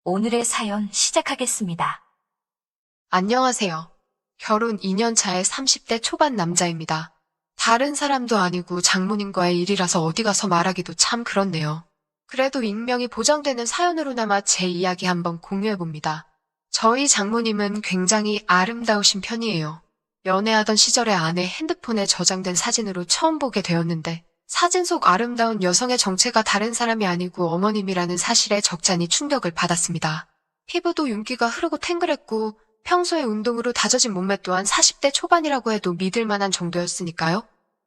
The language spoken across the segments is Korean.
오늘의 사연 시작하겠습니다. 안녕하세요. 결혼 2년 차의 30대 초반 남자입니다. 다른 사람도 아니고 장모님과의 일이라서 어디 가서 말하기도 참 그렇네요. 그래도 익명이 보장되는 사연으로나마 제 이야기 한번 공유해봅니다. 저희 장모님은 굉장히 아름다우신 편이에요. 연애하던 시절에 아내 핸드폰에 저장된 사진으로 처음 보게 되었는데 사진 속 아름다운 여성의 정체가 다른 사람이 아니고 어머님이라는 사실에 적잖이 충격을 받았습니다. 피부도 윤기가 흐르고 탱글했고 평소에 운동으로 다져진 몸매 또한 40대 초반이라고 해도 믿을 만한 정도였으니까요.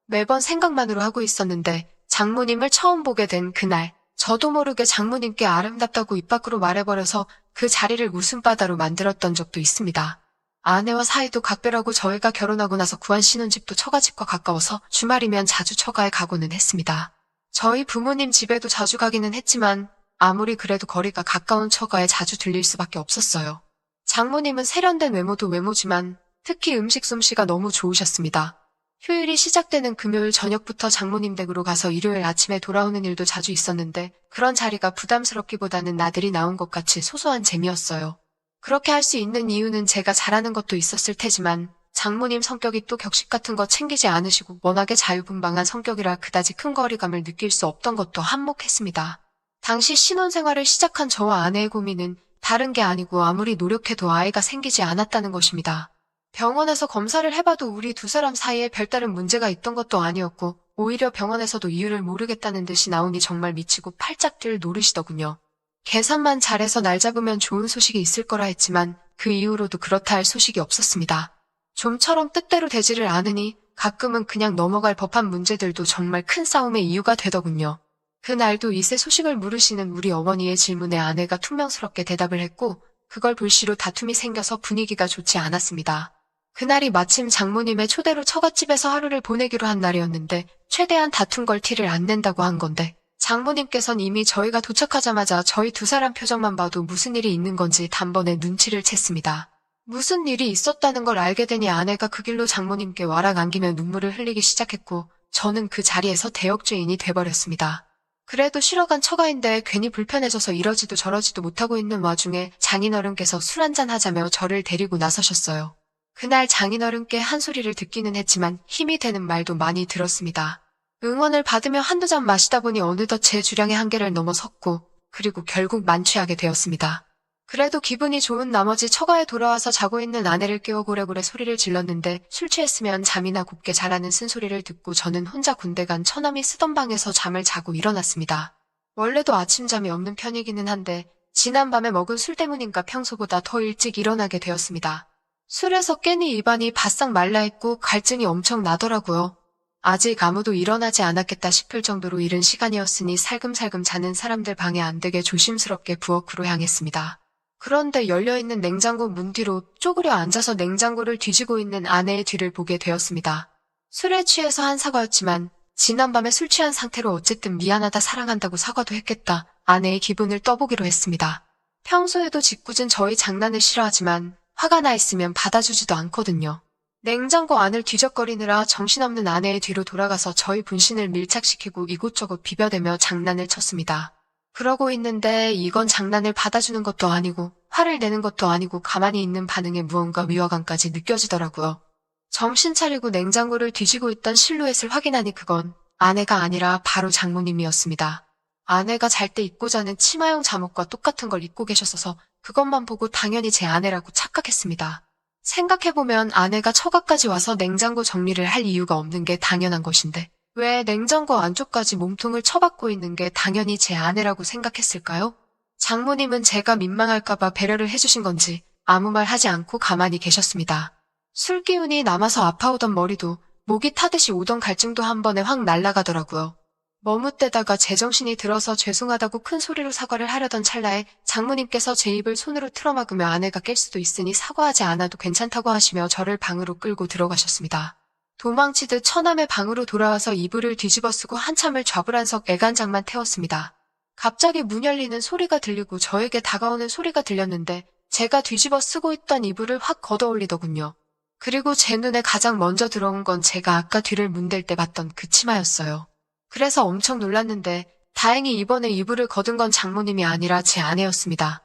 매번 생각만으로 하고 있었는데 장모님을 처음 보게 된 그날 저도 모르게 장모님께 아름답다고 입 밖으로 말해버려서 그 자리를 웃음바다로 만들었던 적도 있습니다. 아내와 사이도 각별하고 저희가 결혼하고 나서 구한 신혼집도 처가집과 가까워서 주말이면 자주 처가에 가고는 했습니다. 저희 부모님 집에도 자주 가기는 했지만 아무리 그래도 거리가 가까운 처가에 자주 들릴 수밖에 없었어요. 장모님은 세련된 외모도 외모지만 특히 음식 솜씨가 너무 좋으셨습니다. 휴일이 시작되는 금요일 저녁부터 장모님 댁으로 가서 일요일 아침에 돌아오는 일도 자주 있었는데 그런 자리가 부담스럽기보다는 나들이 나온 것 같이 소소한 재미였어요. 그렇게 할 수 있는 이유는 제가 잘하는 것도 있었을 테지만 장모님 성격이 또 격식 같은 거 챙기지 않으시고 워낙에 자유분방한 성격이라 그다지 큰 거리감을 느낄 수 없던 것도 한몫했습니다. 당시 신혼생활을 시작한 저와 아내의 고민은 다른 게 아니고 아무리 노력해도 아이가 생기지 않았다는 것입니다. 병원에서 검사를 해봐도 우리 두 사람 사이에 별다른 문제가 있던 것도 아니었고 오히려 병원에서도 이유를 모르겠다는 듯이 나오니 정말 미치고 팔짝 뛸 노릇이더군요. 계산만 잘해서 날 잡으면 좋은 소식이 있을 거라 했지만 그 이후로도 그렇다 할 소식이 없었습니다. 좀처럼 뜻대로 되지를 않으니 가끔은 그냥 넘어갈 법한 문제들도 정말 큰 싸움의 이유가 되더군요. 그날도 이세 소식을 물으시는 우리 어머니의 질문에 아내가 퉁명스럽게 대답을 했고 그걸 불시로 다툼이 생겨서 분위기가 좋지 않았습니다. 그날이 마침 장모님의 초대로 처갓집에서 하루를 보내기로 한 날이었는데 최대한 다툰 걸 티를 안 낸다고 한 건데 장모님께선 이미 저희가 도착하자마자 저희 두 사람 표정만 봐도 무슨 일이 있는 건지 단번에 눈치를 챘습니다. 무슨 일이 있었다는 걸 알게 되니 아내가 그 길로 장모님께 와락 안기며 눈물을 흘리기 시작했고 저는 그 자리에서 대역죄인이 돼버렸습니다. 그래도 쉬러 간 처가인데 괜히 불편해져서 이러지도 저러지도 못하고 있는 와중에 장인어른께서 술 한잔 하자며 저를 데리고 나서셨어요. 그날 장인어른께 한 소리를 듣기는 했지만 힘이 되는 말도 많이 들었습니다. 응원을 받으며 한두 잔 마시다 보니 어느덧 제 주량의 한계를 넘어섰고 그리고 결국 만취하게 되었습니다. 그래도 기분이 좋은 나머지 처가에 돌아와서 자고 있는 아내를 깨워 고래고래 소리를 질렀는데 술 취했으면 잠이나 곱게 자라는 쓴소리를 듣고 저는 혼자 군대 간 처남이 쓰던 방에서 잠을 자고 일어났습니다. 원래도 아침잠이 없는 편이기는 한데 지난밤에 먹은 술 때문인가 평소보다 더 일찍 일어나게 되었습니다. 술에서 깨니 입안이 바싹 말라있고 갈증이 엄청 나더라고요. 아직 아무도 일어나지 않았겠다 싶을 정도로 이른 시간이었으니 살금살금 자는 사람들 방해 안 되게 조심스럽게 부엌으로 향했습니다. 그런데 열려있는 냉장고 문 뒤로 쪼그려 앉아서 냉장고를 뒤지고 있는 아내의 뒤를 보게 되었습니다. 술에 취해서 한 사과였지만 지난밤에 술 취한 상태로 어쨌든 미안하다 사랑한다고 사과도 했겠다. 아내의 기분을 떠보기로 했습니다. 평소에도 짓궂은 저희 장난을 싫어하지만 화가 나 있으면 받아주지도 않거든요. 냉장고 안을 뒤적거리느라 정신없는 아내의 뒤로 돌아가서 저희 분신을 밀착시키고 이곳저곳 비벼대며 장난을 쳤습니다. 그러고 있는데 이건 장난을 받아주는 것도 아니고 화를 내는 것도 아니고 가만히 있는 반응에 무언가 위화감까지 느껴지더라고요. 정신 차리고 냉장고를 뒤지고 있던 실루엣을 확인하니 그건 아내가 아니라 바로 장모님이었습니다. 아내가 잘 때 입고 자는 치마용 잠옷과 똑같은 걸 입고 계셨어서 그것만 보고 당연히 제 아내라고 착각했습니다. 생각해보면 아내가 처가까지 와서 냉장고 정리를 할 이유가 없는 게 당연한 것인데 왜 냉장고 안쪽까지 몸통을 쳐박고 있는 게 당연히 제 아내라고 생각했을까요? 장모님은 제가 민망할까봐 배려를 해주신 건지 아무 말 하지 않고 가만히 계셨습니다. 술 기운이 남아서 아파오던 머리도 목이 타듯이 오던 갈증도 한 번에 확 날아가더라고요. 머뭇대다가 제정신이 들어서 죄송하다고 큰 소리로 사과를 하려던 찰나에 장모님께서 제 입을 손으로 틀어막으며 아내가 깰 수도 있으니 사과하지 않아도 괜찮다고 하시며 저를 방으로 끌고 들어가셨습니다. 도망치듯 처남의 방으로 돌아와서 이불을 뒤집어 쓰고 한참을 좌불안석 애간장만 태웠습니다. 갑자기 문 열리는 소리가 들리고 저에게 다가오는 소리가 들렸는데 제가 뒤집어 쓰고 있던 이불을 확 걷어올리더군요. 그리고 제 눈에 가장 먼저 들어온 건 제가 아까 뒤를 문댈 때 봤던 그 치마였어요. 그래서 엄청 놀랐는데 다행히 이번에 이불을 걷은 건 장모님이 아니라 제 아내였습니다.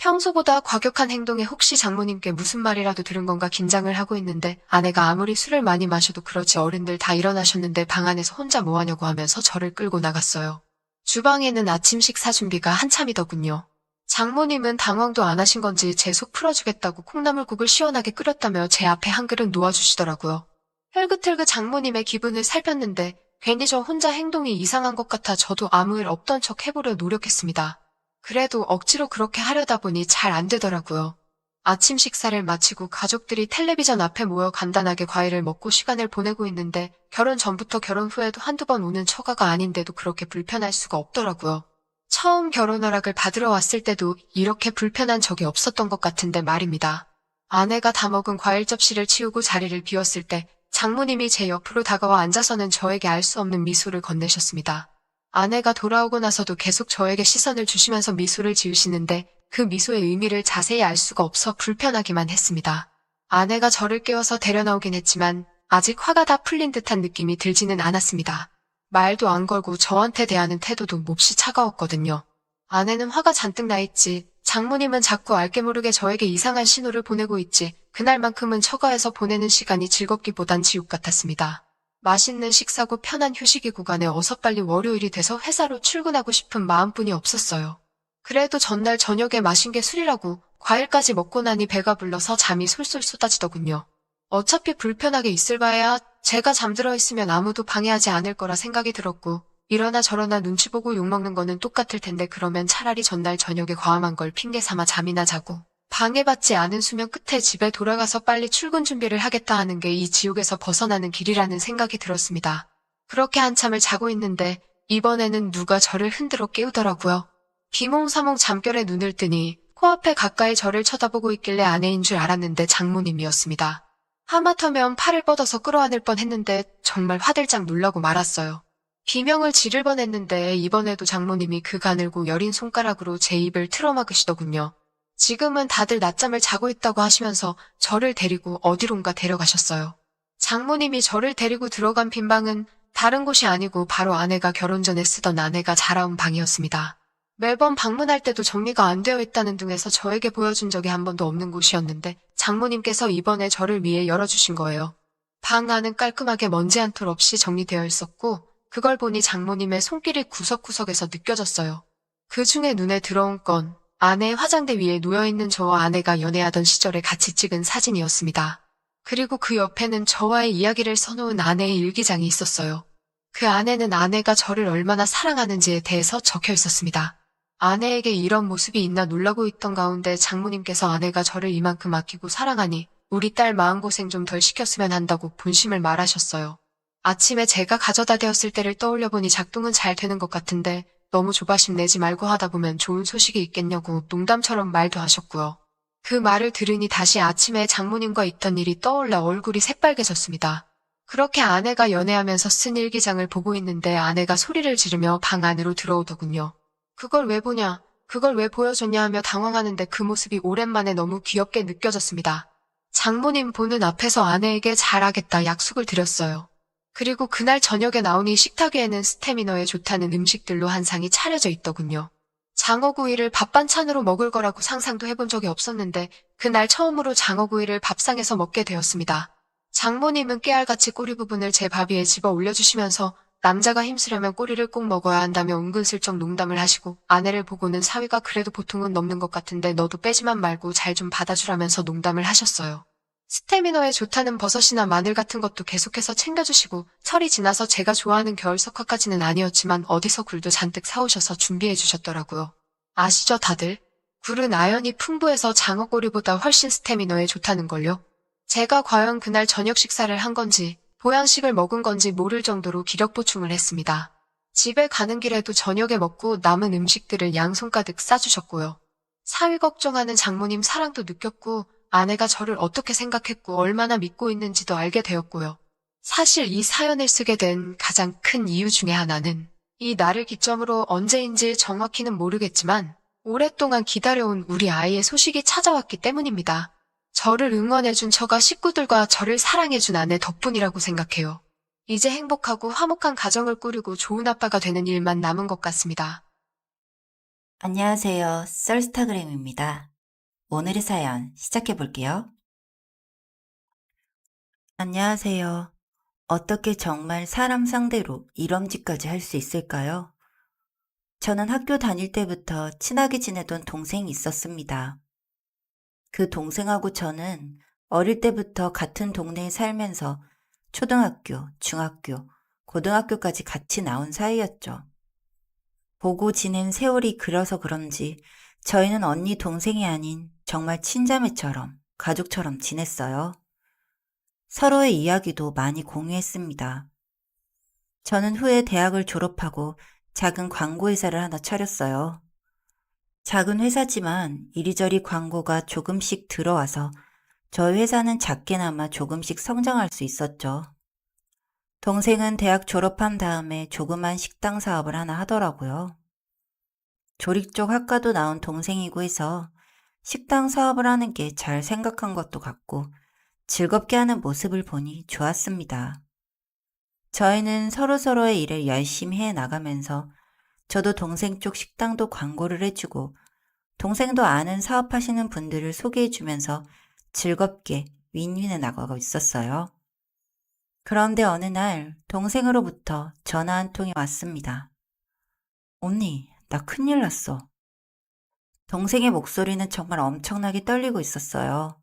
평소보다 과격한 행동에 혹시 장모님께 무슨 말이라도 들은 건가 긴장을 하고 있는데 아내가 아무리 술을 많이 마셔도 그렇지 어른들 다 일어나셨는데 방 안에서 혼자 뭐하냐고 하면서 저를 끌고 나갔어요. 주방에는 아침 식사 준비가 한참이더군요. 장모님은 당황도 안 하신 건지 제 속 풀어주겠다고 콩나물국을 시원하게 끓였다며 제 앞에 한 그릇 놓아주시더라고요. 혈긋혈긋 장모님의 기분을 살폈는데 괜히 저 혼자 행동이 이상한 것 같아 저도 아무 일 없던 척 해보려 노력했습니다. 그래도 억지로 그렇게 하려다 보니 잘 안 되더라고요. 아침 식사를 마치고 가족들이 텔레비전 앞에 모여 간단하게 과일을 먹고 시간을 보내고 있는데 결혼 전부터 결혼 후에도 한두 번 오는 처가가 아닌데도 그렇게 불편할 수가 없더라고요. 처음 결혼 허락을 받으러 왔을 때도 이렇게 불편한 적이 없었던 것 같은데 말입니다. 아내가 다 먹은 과일 접시를 치우고 자리를 비웠을 때 장모님이 제 옆으로 다가와 앉아서는 저에게 알 수 없는 미소를 건네셨습니다. 아내가 돌아오고 나서도 계속 저에게 시선을 주시면서 미소를 지으시는데 그 미소의 의미를 자세히 알 수가 없어 불편하기만 했습니다. 아내가 저를 깨워서 데려나오긴 했지만 아직 화가 다 풀린 듯한 느낌이 들지는 않았습니다. 말도 안 걸고 저한테 대하는 태도도 몹시 차가웠거든요. 아내는 화가 잔뜩 나 있지, 장모님은 자꾸 알게 모르게 저에게 이상한 신호를 보내고 있지, 그날만큼은 처가에서 보내는 시간이 즐겁기보단 지옥 같았습니다. 맛있는 식사고 편한 휴식이 구간에 어서 빨리 월요일이 돼서 회사로 출근하고 싶은 마음뿐이 없었어요. 그래도 전날 저녁에 마신 게 술이라고 과일까지 먹고 나니 배가 불러서 잠이 솔솔 쏟아지더군요. 어차피 불편하게 있을 바에야 제가 잠들어 있으면 아무도 방해하지 않을 거라 생각이 들었고 이러나 저러나 눈치 보고 욕먹는 거는 똑같을 텐데 그러면 차라리 전날 저녁에 과음한 걸 핑계 삼아 잠이나 자고 방해받지 않은 수면 끝에 집에 돌아가서 빨리 출근 준비를 하겠다 하는 게 이 지옥에서 벗어나는 길이라는 생각이 들었습니다. 그렇게 한참을 자고 있는데 이번에는 누가 저를 흔들어 깨우더라고요. 비몽사몽 잠결에 눈을 뜨니 코앞에 가까이 저를 쳐다보고 있길래 아내인 줄 알았는데 장모님이었습니다. 하마터면 팔을 뻗어서 끌어안을 뻔했는데 정말 화들짝 놀라고 말았어요. 비명을 지를 뻔했는데 이번에도 장모님이 그 가늘고 여린 손가락으로 제 입을 틀어막으시더군요. 지금은 다들 낮잠을 자고 있다고 하시면서 저를 데리고 어디론가 데려가셨어요. 장모님이 저를 데리고 들어간 빈 방은 다른 곳이 아니고 바로 아내가 결혼 전에 쓰던 아내가 자라온 방이었습니다. 매번 방문할 때도 정리가 안 되어 있다는 등에서 저에게 보여준 적이 한 번도 없는 곳이었는데 장모님께서 이번에 저를 위해 열어주신 거예요. 방 안은 깔끔하게 먼지 한 톨 없이 정리되어 있었고 그걸 보니 장모님의 손길이 구석구석에서 느껴졌어요. 그 중에 눈에 들어온 건 아내의 화장대 위에 놓여있는 저와 아내가 연애하던 시절에 같이 찍은 사진이었습니다. 그리고 그 옆에는 저와의 이야기를 써놓은 아내의 일기장이 있었어요. 그 안에는 아내가 저를 얼마나 사랑하는지에 대해서 적혀 있었습니다. 아내에게 이런 모습이 있나 놀라고 있던 가운데 장모님께서 아내가 저를 이만큼 아끼고 사랑하니 우리 딸 마음고생 좀 덜 시켰으면 한다고 본심을 말하셨어요. 아침에 제가 가져다 대었을 때를 떠올려보니 작동은 잘 되는 것 같은데 너무 조바심 내지 말고 하다 보면 좋은 소식이 있겠냐고 농담처럼 말도 하셨고요. 그 말을 들으니 다시 아침에 장모님과 있던 일이 떠올라 얼굴이 새빨개졌습니다. 그렇게 아내가 연애하면서 쓴 일기장을 보고 있는데 아내가 소리를 지르며 방 안으로 들어오더군요. 그걸 왜 보냐, 그걸 왜 보여줬냐 하며 당황하는데 그 모습이 오랜만에 너무 귀엽게 느껴졌습니다. 장모님 보는 앞에서 아내에게 잘하겠다 약속을 드렸어요. 그리고 그날 저녁에 나오니 식탁 위에는 스태미너에 좋다는 음식들로 한 상이 차려져 있더군요. 장어구이를 밥반찬으로 먹을 거라고 상상도 해본 적이 없었는데 그날 처음으로 장어구이를 밥상에서 먹게 되었습니다. 장모님은 깨알같이 꼬리 부분을 제 밥 위에 집어 올려주시면서 남자가 힘쓰려면 꼬리를 꼭 먹어야 한다며 은근슬쩍 농담을 하시고 아내를 보고는 사위가 그래도 보통은 넘는 것 같은데 너도 빼지만 말고 잘 좀 받아주라면서 농담을 하셨어요. 스태미너에 좋다는 버섯이나 마늘 같은 것도 계속해서 챙겨주시고 철이 지나서 제가 좋아하는 겨울 석화까지는 아니었지만 어디서 굴도 잔뜩 사오셔서 준비해 주셨더라고요. 아시죠 다들? 굴은 아연이 풍부해서 장어꼬리보다 훨씬 스태미너에 좋다는 걸요. 제가 과연 그날 저녁 식사를 한 건지 보양식을 먹은 건지 모를 정도로 기력 보충을 했습니다. 집에 가는 길에도 저녁에 먹고 남은 음식들을 양손 가득 싸주셨고요. 사위 걱정하는 장모님 사랑도 느꼈고 아내가 저를 어떻게 생각했고 얼마나 믿고 있는지도 알게 되었고요. 사실 이 사연을 쓰게 된 가장 큰 이유 중에 하나는 이 날을 기점으로 언제인지 정확히는 모르겠지만 오랫동안 기다려온 우리 아이의 소식이 찾아왔기 때문입니다. 저를 응원해준 처가 식구들과 저를 사랑해준 아내 덕분이라고 생각해요. 이제 행복하고 화목한 가정을 꾸리고 좋은 아빠가 되는 일만 남은 것 같습니다. 안녕하세요. 썰스타그램입니다. 오늘의 사연 시작해 볼게요. 안녕하세요. 어떻게 정말 사람 상대로 이런 짓까지 할 수 있을까요? 저는 학교 다닐 때부터 친하게 지내던 동생이 있었습니다. 그 동생하고 저는 어릴 때부터 같은 동네에 살면서 초등학교, 중학교, 고등학교까지 같이 나온 사이였죠. 보고 지낸 세월이 길어서 그런지 저희는 언니 동생이 아닌 정말 친자매처럼 가족처럼 지냈어요. 서로의 이야기도 많이 공유했습니다. 저는 후에 대학을 졸업하고 작은 광고회사를 하나 차렸어요. 작은 회사지만 이리저리 광고가 조금씩 들어와서 저희 회사는 작게나마 조금씩 성장할 수 있었죠. 동생은 대학 졸업한 다음에 조그만 식당 사업을 하나 하더라고요. 조리 쪽 학과도 나온 동생이고 해서 식당 사업을 하는 게 잘 생각한 것도 같고 즐겁게 하는 모습을 보니 좋았습니다. 저희는 서로서로의 일을 열심히 해 나가면서 저도 동생 쪽 식당도 광고를 해주고 동생도 아는 사업하시는 분들을 소개해주면서 즐겁게 윈윈해 나가고 있었어요. 그런데 어느 날 동생으로부터 전화 한 통이 왔습니다. 언니, 나 큰일 났어. 동생의 목소리는 정말 엄청나게 떨리고 있었어요.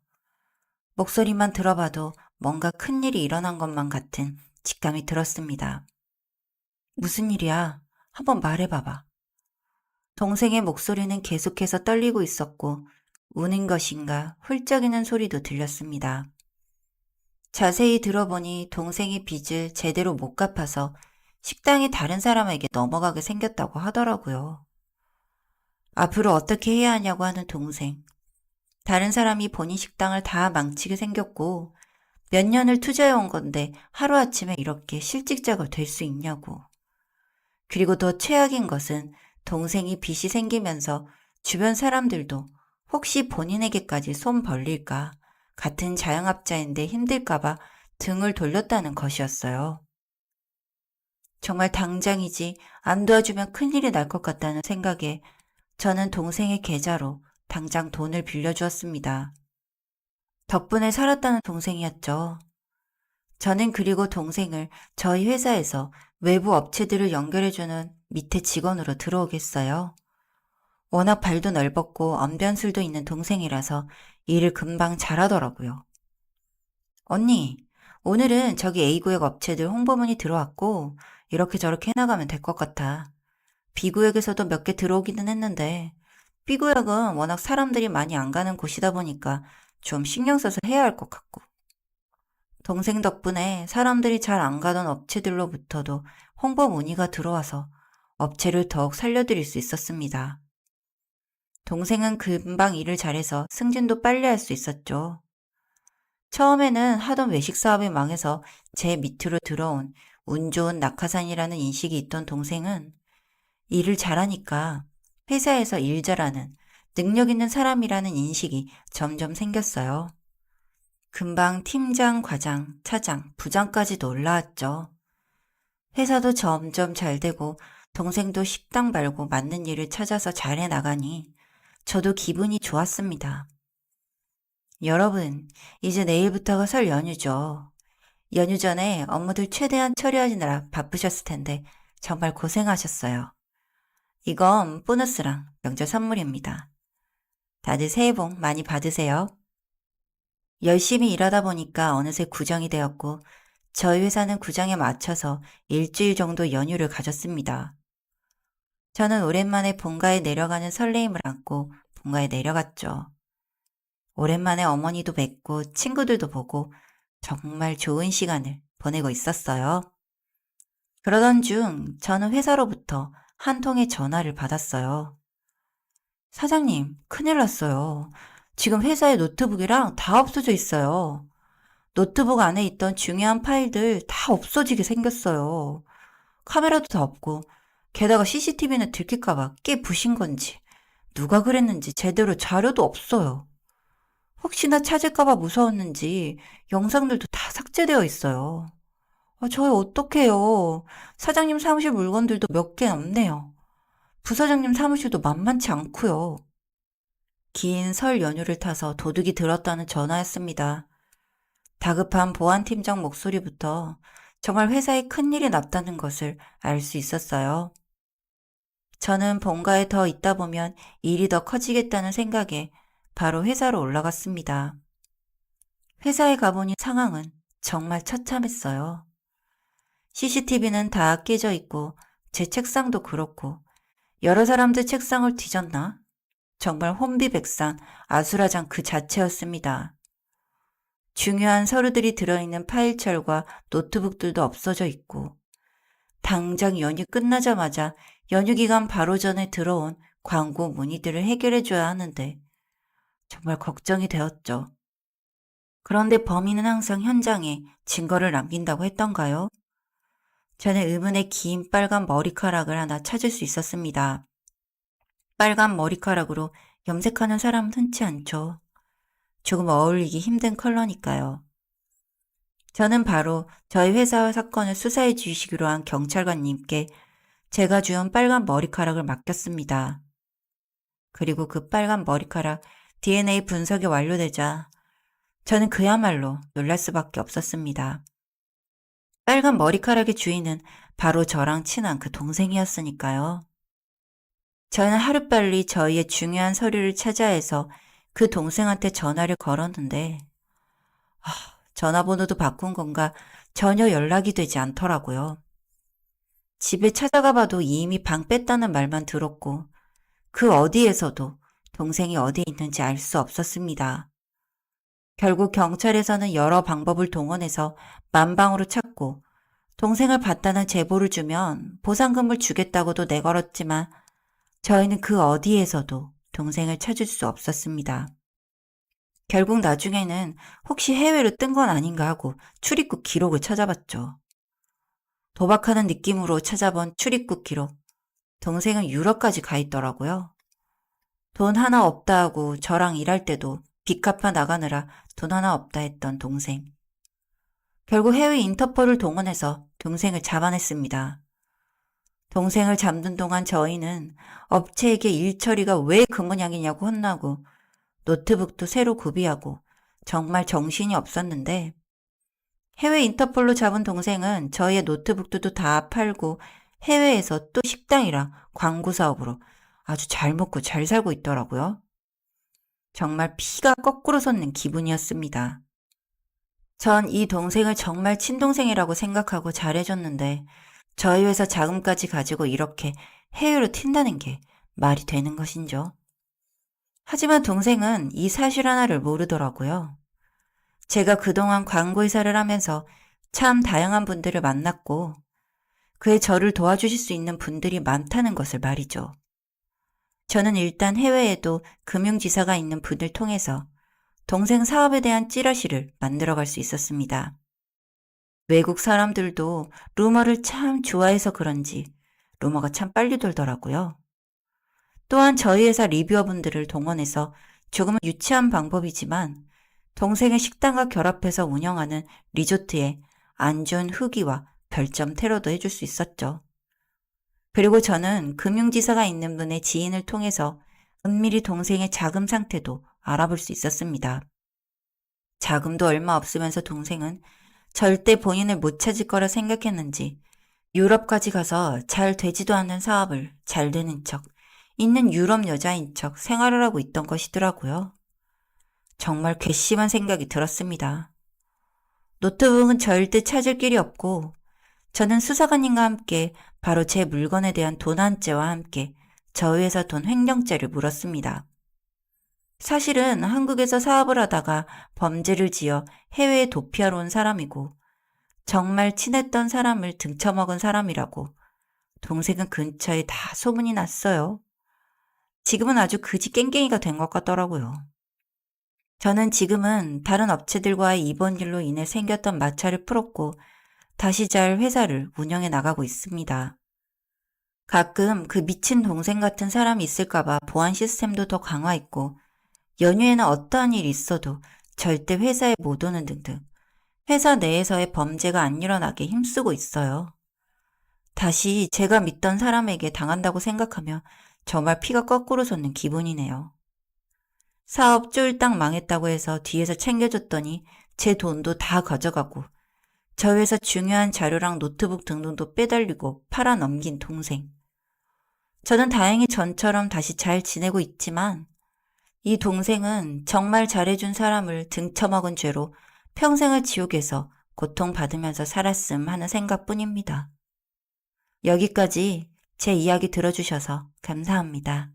목소리만 들어봐도 뭔가 큰일이 일어난 것만 같은 직감이 들었습니다. 무슨 일이야? 한번 말해봐봐. 동생의 목소리는 계속해서 떨리고 있었고 우는 것인가 훌쩍이는 소리도 들렸습니다. 자세히 들어보니 동생이 빚을 제대로 못 갚아서 식당이 다른 사람에게 넘어가게 생겼다고 하더라고요. 앞으로 어떻게 해야 하냐고 하는 동생. 다른 사람이 본인 식당을 다 망치게 생겼고 몇 년을 투자해온 건데 하루아침에 이렇게 실직자가 될 수 있냐고. 그리고 더 최악인 것은 동생이 빚이 생기면서 주변 사람들도 혹시 본인에게까지 손 벌릴까, 같은 자영업자인데 힘들까봐 등을 돌렸다는 것이었어요. 정말 당장이지 안 도와주면 큰일이 날 것 같다는 생각에 저는 동생의 계좌로 당장 돈을 빌려주었습니다. 덕분에 살았다는 동생이었죠. 저는 그리고 동생을 저희 회사에서 외부 업체들을 연결해주는 밑에 직원으로 들어오겠어요. 워낙 발도 넓었고 언변술도 있는 동생이라서 일을 금방 잘하더라고요. 언니, 오늘은 저기 A구역 업체들 홍보문이 들어왔고 이렇게 저렇게 해나가면 될 것 같아. B구역에서도 몇 개 들어오기는 했는데 B구역은 워낙 사람들이 많이 안 가는 곳이다 보니까 좀 신경 써서 해야 할 것 같고. 동생 덕분에 사람들이 잘 안 가던 업체들로부터도 홍보 문의가 들어와서 업체를 더욱 살려드릴 수 있었습니다. 동생은 금방 일을 잘해서 승진도 빨리 할 수 있었죠. 처음에는 하던 외식 사업이 망해서 제 밑으로 들어온 운 좋은 낙하산이라는 인식이 있던 동생은 일을 잘하니까 회사에서 일 잘하는 능력 있는 사람이라는 인식이 점점 생겼어요. 금방 팀장, 과장, 차장, 부장까지도 올라왔죠. 회사도 점점 잘 되고 동생도 식당 말고 맞는 일을 찾아서 잘해 나가니 저도 기분이 좋았습니다. 여러분, 이제 내일부터가 설 연휴죠. 연휴 전에 업무들 최대한 처리하느라 바쁘셨을 텐데 정말 고생하셨어요. 이건 보너스랑 명절 선물입니다. 다들 새해 복 많이 받으세요. 열심히 일하다 보니까 어느새 구정이 되었고 저희 회사는 구정에 맞춰서 일주일 정도 연휴를 가졌습니다. 저는 오랜만에 본가에 내려가는 설레임을 안고 본가에 내려갔죠. 오랜만에 어머니도 뵙고 친구들도 보고 정말 좋은 시간을 보내고 있었어요. 그러던 중 저는 회사로부터 한 통의 전화를 받았어요. 사장님, 큰일 났어요. 지금 회사의 노트북이랑 다 없어져 있어요. 노트북 안에 있던 중요한 파일들 다 없어지게 생겼어요. 카메라도 다 없고 게다가 CCTV는 들킬까봐 깨 부신 건지 누가 그랬는지 제대로 자료도 없어요. 혹시나 찾을까봐 무서웠는지 영상들도 다 삭제되어 있어요. 저희 어떡해요. 사장님 사무실 물건들도 몇 개 없네요. 부사장님 사무실도 만만치 않고요. 긴 설 연휴를 타서 도둑이 들었다는 전화였습니다. 다급한 보안팀장 목소리부터 정말 회사에 큰일이 났다는 것을 알 수 있었어요. 저는 본가에 더 있다 보면 일이 더 커지겠다는 생각에 바로 회사로 올라갔습니다. 회사에 가보니 상황은 정말 처참했어요. CCTV는 다 깨져 있고 제 책상도 그렇고 여러 사람들 책상을 뒤졌나? 정말 혼비백산 아수라장 그 자체였습니다. 중요한 서류들이 들어있는 파일철과 노트북들도 없어져 있고 당장 연휴 끝나자마자 연휴 기간 바로 전에 들어온 광고 문의들을 해결해줘야 하는데 정말 걱정이 되었죠. 그런데 범인은 항상 현장에 증거를 남긴다고 했던가요? 저는 의문의 긴 빨간 머리카락을 하나 찾을 수 있었습니다. 빨간 머리카락으로 염색하는 사람은 흔치 않죠. 조금 어울리기 힘든 컬러니까요. 저는 바로 저희 회사와 사건을 수사해 주시기로 한 경찰관님께 제가 주운 빨간 머리카락을 맡겼습니다. 그리고 그 빨간 머리카락 DNA 분석이 완료되자 저는 그야말로 놀랄 수밖에 없었습니다. 빨간 머리카락의 주인은 바로 저랑 친한 그 동생이었으니까요. 저는 하루빨리 저희의 중요한 서류를 찾아야 해서 그 동생한테 전화를 걸었는데 전화번호도 바꾼 건가 전혀 연락이 되지 않더라고요. 집에 찾아가 봐도 이미 방 뺐다는 말만 들었고 그 어디에서도 동생이 어디에 있는지 알 수 없었습니다. 결국 경찰에서는 여러 방법을 동원해서 만방으로 찾고 동생을 봤다는 제보를 주면 보상금을 주겠다고도 내걸었지만 저희는 그 어디에서도 동생을 찾을 수 없었습니다. 결국 나중에는 혹시 해외로 뜬 건 아닌가 하고 출입국 기록을 찾아봤죠. 도박하는 느낌으로 찾아본 출입국 기록. 동생은 유럽까지 가 있더라고요. 돈 하나 없다 하고 저랑 일할 때도 빚 갚아 나가느라 돈 하나 없다 했던 동생. 결국 해외 인터폴을 동원해서 동생을 잡아냈습니다. 동생을 잡는 동안 저희는 업체에게 일 처리가 왜 그 모양이냐고 혼나고 노트북도 새로 구비하고 정말 정신이 없었는데 해외 인터폴로 잡은 동생은 저희의 노트북들도 다 팔고 해외에서 또 식당이랑 광고 사업으로 아주 잘 먹고 잘 살고 있더라고요. 정말 피가 거꾸로 솟는 기분이었습니다. 전 이 동생을 정말 친동생이라고 생각하고 잘해줬는데 저희 회사 자금까지 가지고 이렇게 해외로 튄다는 게 말이 되는 것인죠. 하지만 동생은 이 사실 하나를 모르더라고요. 제가 그동안 광고이사를 하면서 참 다양한 분들을 만났고 그에 저를 도와주실 수 있는 분들이 많다는 것을 말이죠. 저는 일단 해외에도 금융지사가 있는 분을 통해서 동생 사업에 대한 찌라시를 만들어갈 수 있었습니다. 외국 사람들도 루머를 참 좋아해서 그런지 루머가 참 빨리 돌더라고요. 또한 저희 회사 리뷰어분들을 동원해서 조금은 유치한 방법이지만 동생의 식당과 결합해서 운영하는 리조트에 안 좋은 후기와 별점 테러도 해줄 수 있었죠. 그리고 저는 금융지사가 있는 분의 지인을 통해서 은밀히 동생의 자금 상태도 알아볼 수 있었습니다. 자금도 얼마 없으면서 동생은 절대 본인을 못 찾을 거라 생각했는지 유럽까지 가서 잘 되지도 않는 사업을 잘 되는 척, 있는 유럽 여자인 척 생활을 하고 있던 것이더라고요. 정말 괘씸한 생각이 들었습니다. 노트북은 절대 찾을 길이 없고 저는 수사관님과 함께 바로 제 물건에 대한 도난죄와 함께 저희 회사 돈 횡령죄를 물었습니다. 사실은 한국에서 사업을 하다가 범죄를 지어 해외에 도피하러 온 사람이고 정말 친했던 사람을 등쳐먹은 사람이라고 동생은 근처에 다 소문이 났어요. 지금은 아주 그지 깽깽이가 된 것 같더라고요. 저는 지금은 다른 업체들과의 이번 일로 인해 생겼던 마찰을 풀었고 다시 잘 회사를 운영해 나가고 있습니다. 가끔 그 미친 동생 같은 사람이 있을까봐 보안 시스템도 더 강화했고 연휴에는 어떠한 일이 있어도 절대 회사에 못 오는 등등 회사 내에서의 범죄가 안 일어나게 힘쓰고 있어요. 다시 제가 믿던 사람에게 당한다고 생각하며 정말 피가 거꾸로 솟는 기분이네요. 사업 쫄딱 망했다고 해서 뒤에서 챙겨줬더니 제 돈도 다 가져가고 저희 회사 중요한 자료랑 노트북 등등도 빼달리고 팔아넘긴 동생. 저는 다행히 전처럼 다시 잘 지내고 있지만 이 동생은 정말 잘해준 사람을 등쳐먹은 죄로 평생을 지옥에서 고통받으면서 살았음 하는 생각뿐입니다. 여기까지 제 이야기 들어주셔서 감사합니다.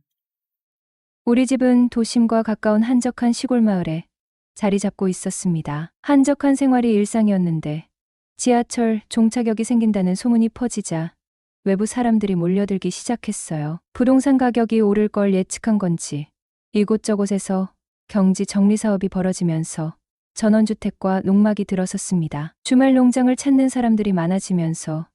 우리 집은 도심과 가까운 한적한 시골 마을에 자리 잡고 있었습니다. 한적한 생활이 일상이었는데 지하철 종착역이 생긴다는 소문이 퍼지자 외부 사람들이 몰려들기 시작했어요. 부동산 가격이 오를 걸 예측한 건지 이곳저곳에서 경지 정리 사업이 벌어지면서 전원주택과 농막이 들어섰습니다. 주말 농장을 찾는 사람들이 많아지면서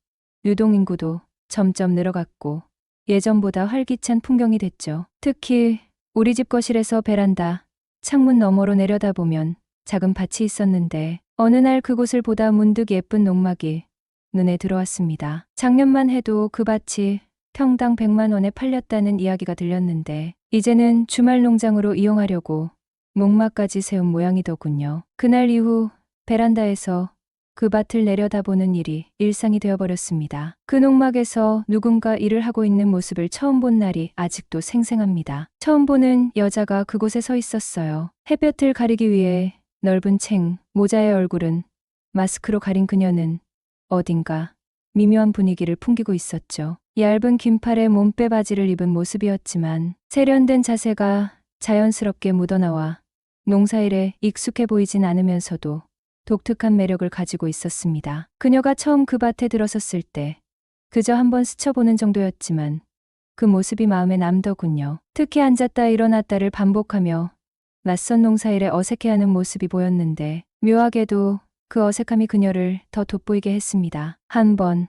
유동인구도 점점 늘어갔고 예전보다 활기찬 풍경이 됐죠. 특히 우리 집 거실에서 베란다, 창문 너머로 내려다보면 작은 밭이 있었는데 어느 날 그곳을 보다 문득 예쁜 농막이 눈에 들어왔습니다. 작년만 해도 그 밭이 평당 100만 원에 팔렸다는 이야기가 들렸는데 이제는 주말 농장으로 이용하려고 농막까지 세운 모양이더군요. 그날 이후 베란다에서 그 밭을 내려다보는 일이 일상이 되어버렸습니다. 그 농막에서 누군가 일을 하고 있는 모습을 처음 본 날이 아직도 생생합니다. 처음 보는 여자가 그곳에 서 있었어요. 햇볕을 가리기 위해 넓은 챙, 모자의 얼굴은 마스크로 가린 그녀는 어딘가 미묘한 분위기를 풍기고 있었죠. 얇은 긴팔에 몸빼 바지를 입은 모습이었지만 세련된 자세가 자연스럽게 묻어나와 농사일에 익숙해 보이진 않으면서도 독특한 매력을 가지고 있었습니다. 그녀가 처음 그 밭에 들어섰을 때 그저 한번 스쳐보는 정도였지만 그 모습이 마음에 남더군요. 특히 앉았다 일어났다를 반복하며 낯선 농사일에 어색해하는 모습이 보였는데 묘하게도 그 어색함이 그녀를 더 돋보이게 했습니다. 한 번,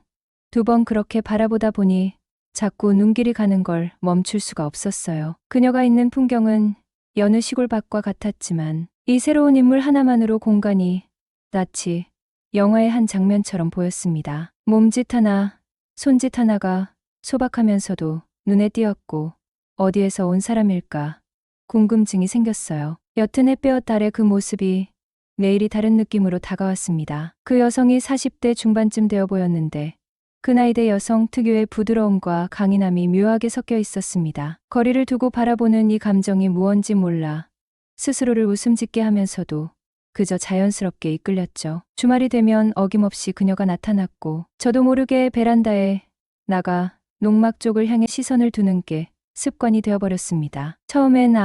두 번 그렇게 바라보다 보니 자꾸 눈길이 가는 걸 멈출 수가 없었어요. 그녀가 있는 풍경은 여느 시골 밭과 같았지만 이 새로운 인물 하나만으로 공간이 마치 영화의 한 장면처럼 보였습니다. 몸짓 하나, 손짓 하나가 소박하면서도 눈에 띄었고 어디에서 온 사람일까 궁금증이 생겼어요. 옅은 햇볕 아래 그 모습이 매일이 다른 느낌으로 다가왔습니다. 그 여성이 40대 중반쯤 되어 보였는데 그 나이대 여성 특유의 부드러움과 강인함이 묘하게 섞여 있었습니다. 거리를 두고 바라보는 이 감정이 무언지 몰라 스스로를 웃음 짓게 하면서도 그저 자연스럽게 이끌렸죠. 주말이 되면 어김없이 그녀가 나타났고 저도 모르게 베란다에 나가 농막 쪽을 향해 시선을 두는 게 습관이 되어버렸습니다. 처음엔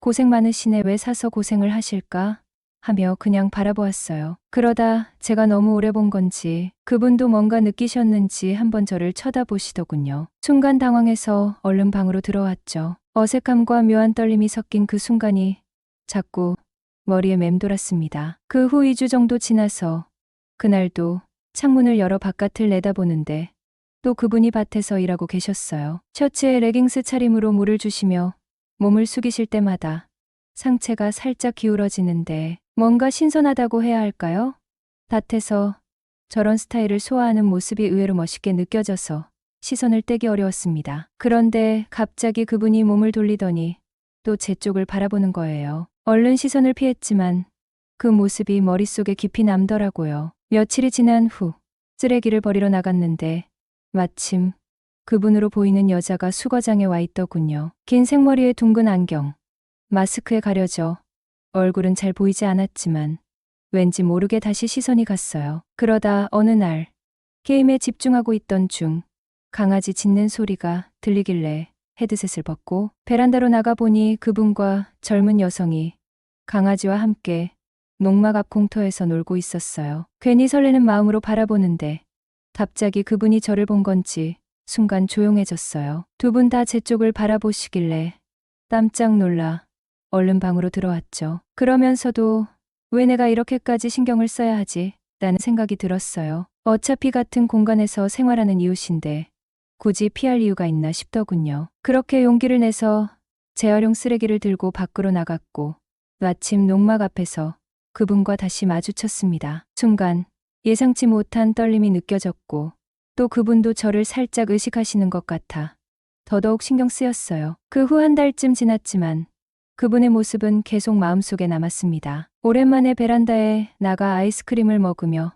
고생 많으시네 왜 사서 고생을 하실까? 하며 그냥 바라보았어요. 그러다 제가 너무 오래 본 건지 그분도 뭔가 느끼셨는지 한번 저를 쳐다보시더군요. 순간 당황해서 얼른 방으로 들어왔죠. 어색함과 묘한 떨림이 섞인 그 순간이 자꾸 머리에 맴돌았습니다. 그 후 2주 정도 지나서 그날도 창문을 열어 바깥을 내다보는데 또 그분이 밭에서 일하고 계셨어요. 셔츠에 레깅스 차림으로 물을 주시며 몸을 숙이실 때마다 상체가 살짝 기울어지는데 뭔가 신선하다고 해야 할까요? 밭에서 저런 스타일을 소화하는 모습이 의외로 멋있게 느껴져서 시선을 떼기 어려웠습니다. 그런데 갑자기 그분이 몸을 돌리더니 또 제 쪽을 바라보는 거예요. 얼른 시선을 피했지만 그 모습이 머릿속에 깊이 남더라고요. 며칠이 지난 후 쓰레기를 버리러 나갔는데 마침 그분으로 보이는 여자가 수거장에 와 있더군요. 긴 생머리에 둥근 안경, 마스크에 가려져 얼굴은 잘 보이지 않았지만 왠지 모르게 다시 시선이 갔어요. 그러다 어느 날 게임에 집중하고 있던 중 강아지 짖는 소리가 들리길래 헤드셋을 벗고 베란다로 나가보니 그분과 젊은 여성이 강아지와 함께 농막 앞 공터에서 놀고 있었어요. 괜히 설레는 마음으로 바라보는데 갑자기 그분이 저를 본 건지 순간 조용해졌어요. 두 분 다 제 쪽을 바라보시길래 깜짝 놀라 얼른 방으로 들어왔죠. 그러면서도 왜 내가 이렇게까지 신경을 써야 하지? 라는 생각이 들었어요. 어차피 같은 공간에서 생활하는 이웃인데 굳이 피할 이유가 있나 싶더군요. 그렇게 용기를 내서 재활용 쓰레기를 들고 밖으로 나갔고 마침 농막 앞에서 그분과 다시 마주쳤습니다. 순간 예상치 못한 떨림이 느껴졌고 또 그분도 저를 살짝 의식하시는 것 같아 더더욱 신경 쓰였어요. 그 후 한 달쯤 지났지만 그분의 모습은 계속 마음속에 남았습니다. 오랜만에 베란다에 나가 아이스크림을 먹으며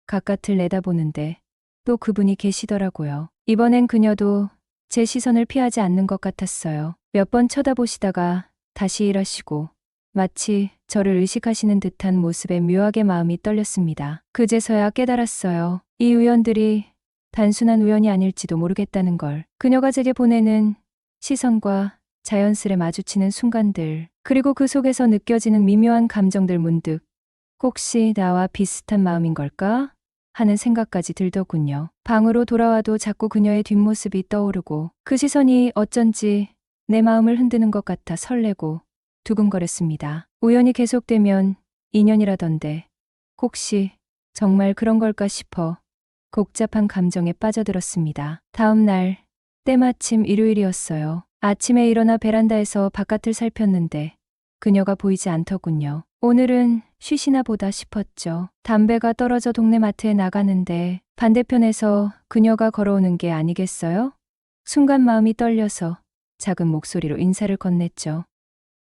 바깥을 내다보는데 또 그분이 계시더라고요. 이번엔 그녀도 제 시선을 피하지 않는 것 같았어요. 몇 번 쳐다보시다가 다시 일하시고 마치 저를 의식하시는 듯한 모습에 묘하게 마음이 떨렸습니다. 그제서야 깨달았어요. 이 우연들이 단순한 우연이 아닐지도 모르겠다는 걸. 그녀가 제게 보내는 시선과 자연스레 마주치는 순간들, 그리고 그 속에서 느껴지는 미묘한 감정들 문득 혹시 나와 비슷한 마음인 걸까? 하는 생각까지 들더군요. 방으로 돌아와도 자꾸 그녀의 뒷모습이 떠오르고 그 시선이 어쩐지 내 마음을 흔드는 것 같아 설레고 두근거렸습니다. 우연이 계속되면 인연이라던데 혹시 정말 그런 걸까 싶어 복잡한 감정에 빠져들었습니다. 다음 날 때마침 일요일이었어요. 아침에 일어나 베란다에서 바깥을 살폈는데 그녀가 보이지 않더군요. 오늘은 쉬시나 보다 싶었죠. 담배가 떨어져 동네 마트에 나가는데 반대편에서 그녀가 걸어오는 게 아니겠어요? 순간 마음이 떨려서 작은 목소리로 인사를 건넸죠.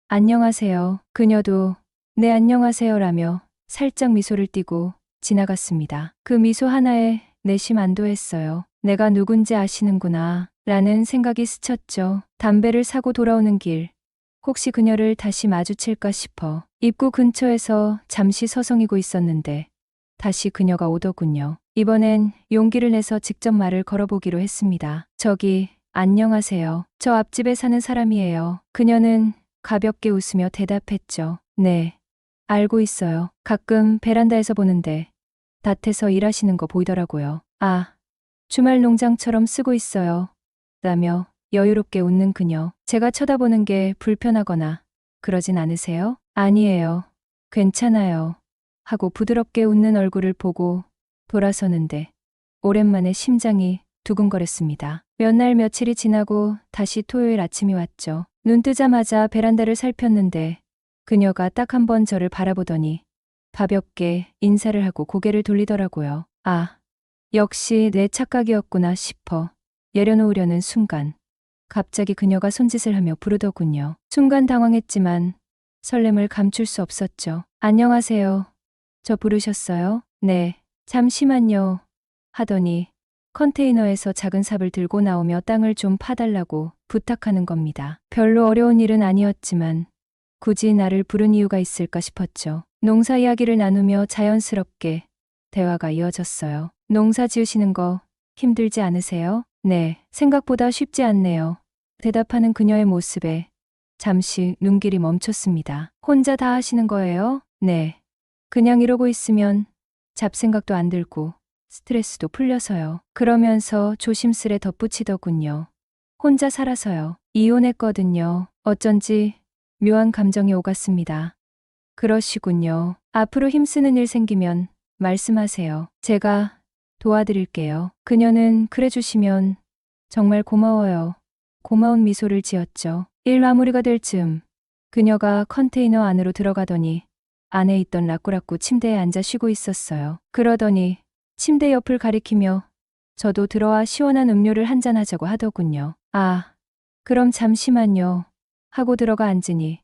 안녕하세요. 그녀도 네 안녕하세요라며 살짝 미소를 띠고 지나갔습니다. 그 미소 하나에 내심 안도했어요. 내가 누군지 아시는구나 라는 생각이 스쳤죠. 담배를 사고 돌아오는 길 혹시 그녀를 다시 마주칠까 싶어 입구 근처에서 잠시 서성이고 있었는데 다시 그녀가 오더군요. 이번엔 용기를 내서 직접 말을 걸어보기로 했습니다. 저기 안녕하세요. 저 앞집에 사는 사람이에요. 그녀는 가볍게 웃으며 대답했죠. 네, 알고 있어요. 가끔 베란다에서 보는데 밭에서 일하시는 거 보이더라고요. 아, 주말 농장처럼 쓰고 있어요. 라며 여유롭게 웃는 그녀. 제가 쳐다보는 게 불편하거나 그러진 않으세요? 아니에요. 괜찮아요. 하고 부드럽게 웃는 얼굴을 보고 돌아서는데 오랜만에 심장이 두근거렸습니다. 몇 날 며칠이 지나고 다시 토요일 아침이 왔죠. 눈 뜨자마자 베란다를 살폈는데 그녀가 딱 한 번 저를 바라보더니 가볍게 인사를 하고 고개를 돌리더라고요. 아, 역시 내 착각이었구나 싶어 내려놓으려는 순간 갑자기 그녀가 손짓을 하며 부르더군요. 순간 당황했지만 설렘을 감출 수 없었죠. 안녕하세요. 저 부르셨어요? 네, 잠시만요. 하더니 컨테이너에서 작은 삽을 들고 나오며 땅을 좀 파달라고 부탁하는 겁니다. 별로 어려운 일은 아니었지만 굳이 나를 부른 이유가 있을까 싶었죠. 농사 이야기를 나누며 자연스럽게 대화가 이어졌어요. 농사 지으시는 거 힘들지 않으세요? 네, 생각보다 쉽지 않네요. 대답하는 그녀의 모습에 잠시 눈길이 멈췄습니다. 혼자 다 하시는 거예요? 네. 그냥 이러고 있으면 잡생각도 안 들고 스트레스도 풀려서요. 그러면서 조심스레 덧붙이더군요. 혼자 살아서요. 이혼했거든요. 어쩐지 묘한 감정이 오갔습니다. 그러시군요. 앞으로 힘쓰는 일 생기면 말씀하세요. 제가 도와드릴게요. 그녀는 그래 주시면 정말 고마워요. 고마운 미소를 지었죠. 일 마무리가 될 즈음 그녀가 컨테이너 안으로 들어가더니 안에 있던 라꾸라꾸 침대에 앉아 쉬고 있었어요. 그러더니 침대 옆을 가리키며 저도 들어와 시원한 음료를 한잔 하자고 하더군요. 아, 그럼 잠시만요. 하고 들어가 앉으니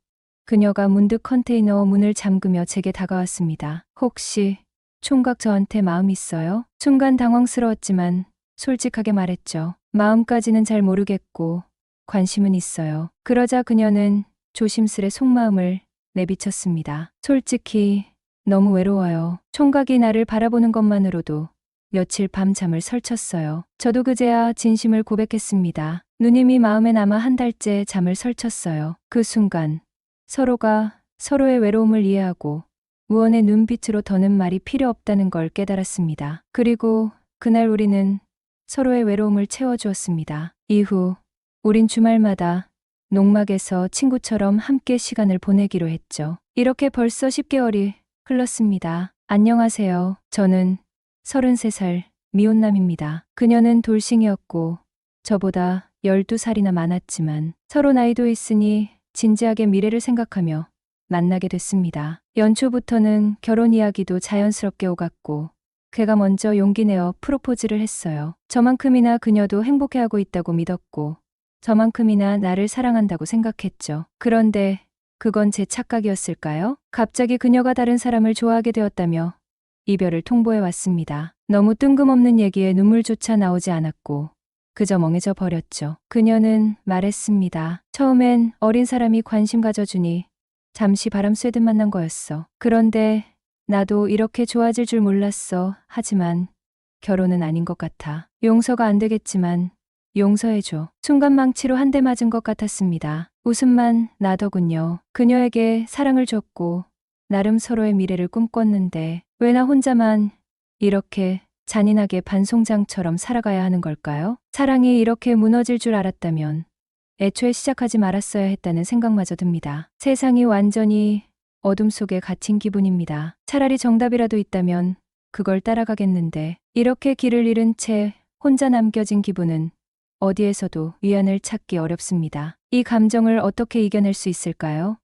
그녀가 문득 컨테이너 문을 잠그며 제게 다가왔습니다. 혹시 총각 저한테 마음 있어요? 순간 당황스러웠지만 솔직하게 말했죠. 마음까지는 잘 모르겠고 관심은 있어요. 그러자 그녀는 조심스레 속마음을 내비쳤습니다. 솔직히 너무 외로워요. 총각이 나를 바라보는 것만으로도 며칠 밤 잠을 설쳤어요. 저도 그제야 진심을 고백했습니다. 누님이 마음에 남아 한 달째 잠을 설쳤어요. 그 순간 서로가 서로의 외로움을 이해하고 우원의 눈빛으로 더는 말이 필요 없다는 걸 깨달았습니다. 그리고 그날 우리는 서로의 외로움을 채워주었습니다. 이후 우린 주말마다 농막에서 친구처럼 함께 시간을 보내기로 했죠. 이렇게 벌써 10개월이 흘렀습니다. 안녕하세요. 저는 33살 미혼남입니다. 그녀는 돌싱이었고 저보다 12살이나 많았지만 서로 나이도 있으니 진지하게 미래를 생각하며 만나게 됐습니다. 연초부터는 결혼 이야기도 자연스럽게 오갔고 걔가 먼저 용기 내어 프로포즈를 했어요. 저만큼이나 그녀도 행복해하고 있다고 믿었고, 저만큼이나 나를 사랑한다고 생각했죠. 그런데 그건 제 착각이었을까요? 갑자기 그녀가 다른 사람을 좋아하게 되었다며 이별을 통보해 왔습니다. 너무 뜬금없는 얘기에 눈물조차 나오지 않았고 그저 멍해져 버렸죠. 그녀는 말했습니다. 처음엔 어린 사람이 관심 가져주니 잠시 바람 쐬듯 만난 거였어. 그런데 나도 이렇게 좋아질 줄 몰랐어. 하지만 결혼은 아닌 것 같아. 용서가 안 되겠지만 용서해줘. 순간 망치로 한 대 맞은 것 같았습니다. 웃음만 나더군요. 그녀에게 사랑을 줬고 나름 서로의 미래를 꿈꿨는데 왜 나 혼자만 이렇게 잔인하게 반송장처럼 살아가야 하는 걸까요? 사랑이 이렇게 무너질 줄 알았다면 애초에 시작하지 말았어야 했다는 생각마저 듭니다. 세상이 완전히 어둠 속에 갇힌 기분입니다. 차라리 정답이라도 있다면 그걸 따라가겠는데 이렇게 길을 잃은 채 혼자 남겨진 기분은 어디에서도 위안을 찾기 어렵습니다. 이 감정을 어떻게 이겨낼 수 있을까요?